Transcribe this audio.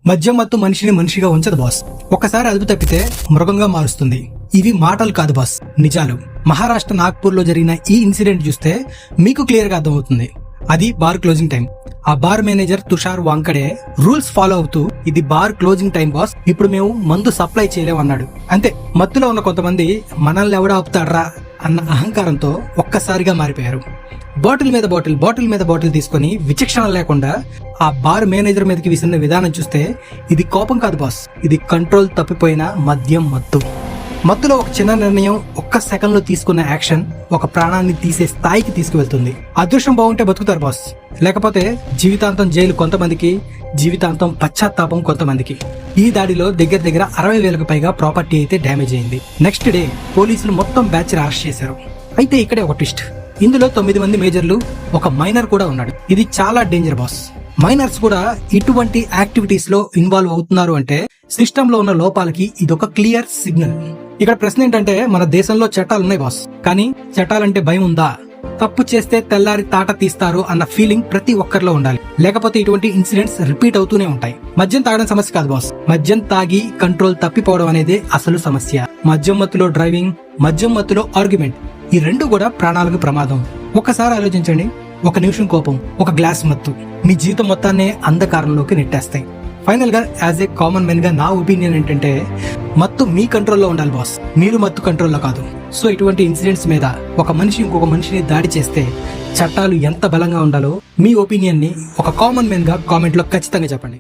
మద్యం మత్తు మనిషిని మనిషిగా ఉంచదు బాస్. ఒక్కసారి అదుపు తప్పితే మృగంగా మారుస్తుంది. ఇవి మాటలు కాదు బాస్, నిజాలు. మహారాష్ట్ర నాగ్పూర్ లో జరిగిన ఈ ఇన్సిడెంట్ చూస్తే మీకు క్లియర్ గా అర్థమవుతుంది. అది బార్ క్లోజింగ్ టైం. ఆ bar manager Tushar Wankhede rules follow అవుతూ ఇది బార్ క్లోజింగ్ టైం బాస్, ఇప్పుడు మేము మందు సప్లై చేయలేం అన్నాడు. అంతే, మత్తులో ఉన్న కొంతమంది మనల్ని ఎవడ ఆపుతాడ్రా అన్న అహంకారంతో ఒక్కసారిగా మారిపోయారు. బాటిల్ మీద బాటిల్ తీసుకుని విచక్షణ లేకుండా ఆ బార్ మేనేజర్ మీదకి విసిరిన విధానం చూస్తే ఇది కోపం కాదు బాస్, ఇది కంట్రోల్ తప్పిపోయిన మద్యం మత్తు. మత్తులో ఒక చిన్న నిర్ణయం, ఒక్క సెకండ్ లో తీసుకున్న యాక్షన్ ఒక ప్రాణాన్ని తీసే స్థాయికి తీసుకువెళ్తుంది. అదృష్టం బాగుంటే బతుకుతారు బాస్, లేకపోతే జీవితాంతం జైలు కొంతమందికి, జీవితాంతం పశ్చాత్తాపం కొంతమందికి. ఈ దాడిలో దగ్గర 60,000కు పైగా ప్రాపర్టీ అయితే డ్యామేజ్ అయింది. నెక్స్ట్ డే పోలీసులు మొత్తం బ్యాచ్ అరెస్ట్ చేశారు. అయితే ఇక్కడే ఒక ట్విస్ట్, ఇందులో 9 మంది మేజర్లు, ఒక మైనర్ కూడా ఉన్నాడు. ఇది చాలా డేంజర్ బాస్. మైనర్స్ కూడా ఇటువంటి యాక్టివిటీస్ లో ఇన్వాల్వ్ అవుతున్నారు అంటే సిస్టమ్ లో ఉన్న లోపాలకి ఇదొక క్లియర్ సిగ్నల్. ఇక్కడ ప్రశ్న ఏంటంటే, మన దేశంలో చట్టాలు ఉన్నాయి బాస్, కానీ చట్టాలంటే భయం ఉందా? తప్పు చేస్తే తెల్లారి తాట తీస్తారు అన్న ఫీలింగ్ ప్రతి ఒక్కరిలో ఉండాలి, లేకపోతే ఇటువంటి ఇన్సిడెంట్స్ రిపీట్ అవుతూనే ఉంటాయి. మద్యం తాగడం సమస్య కాదు బాస్, మద్యం తాగి కంట్రోల్ తప్పిపోవడం అనేది అసలు సమస్య. మద్యం మత్తులో డ్రైవింగ్, మద్యం మత్తులో ఆర్గ్యుమెంట్, ఈ రెండు కూడా ప్రాణాలకు ప్రమాదం. ఒక్కసారి ఆలోచించండి, ఒక నిమిషం కోపం, ఒక గ్లాస్ మత్తు మీ జీవితం మొత్తాన్ని అంధకారంలోకి నెట్టేస్తాయి. ఫైనల్ గా యాజ్ ఏ కామన్ మెన్ గా నా ఒపీనియన్ ఏంటంటే, మత్తు మీ కంట్రోల్లో ఉండాలి బాస్, మీరు మత్తు కంట్రోల్లో కాదు. సో ఇటువంటి ఇన్సిడెంట్స్ మీద ఒక మనిషి ఇంకొక మనిషిని దాడి చేస్తే చట్టాలు ఎంత బలంగా ఉండాలో మీ ఒపీనియన్ ని ఒక కామన్ మెన్ గా కామెంట్ లో ఖచ్చితంగా చెప్పండి.